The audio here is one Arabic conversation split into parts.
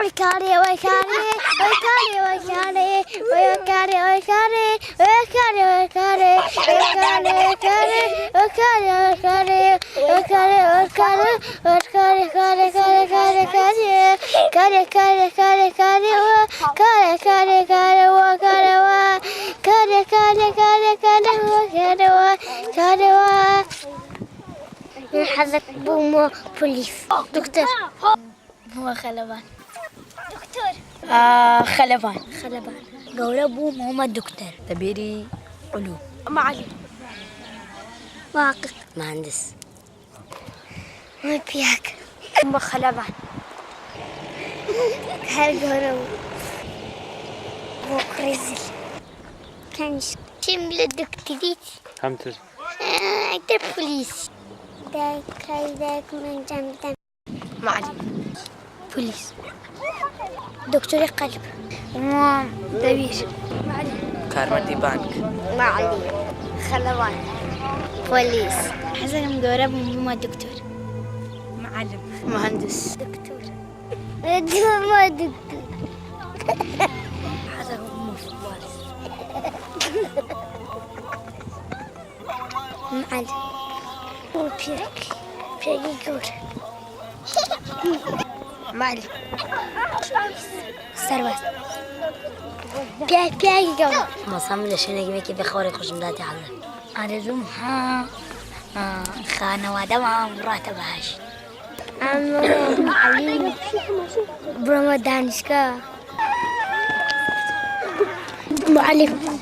ويكاري ويكاري ويكاري ويكاري ويكاري ويكاري ويكاري ويكاري ويكاري ويكاري ويكاري ويكاري ويكاري ويكاري ويكاري كاري كاري كاري كاري كاري كاري كاري كاري وكاري كاري كاري وكاري وكاري كاري كاري كاري وكاري وكاري و حضرتك بومو بوليس دكتور هو خلبان دكتور خلبان خلبان قول أبو محمد دكتور تبيري علوم معلم واقف مهندس ما بياك أم خلبان هالقرو وكريزل كان شمل الدكتوريت همتر أكتر بوليس داك كايداك من جنب معلم بوليس دكتور قلب دبير معلم كارمتي بانك معلم خلبان بوليس حسن مدورب ماما دكتور معلم مهندس دكتور ما دكتور حسن أمه فوالس معلم وبيرك يقول معلم سرباز بياك يقول مصمم لشنو يجيبك بخوري خوش مداتي حظك أنا زومها خانة وادمها مراتبهاش عمو علي برمضانشكا معلم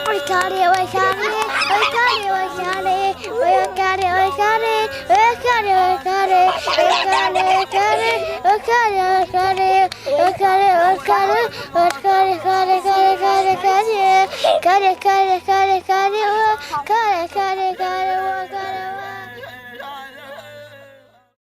ويكاري ويكاري ويكاري ويكاري ويكاري ويكاري ويكاري ويكاري ويكاري ويكاري ويكاري ويكاري ويكاري ويكاري ويكاري كاري كاري كاري كاري كاري كاري كاري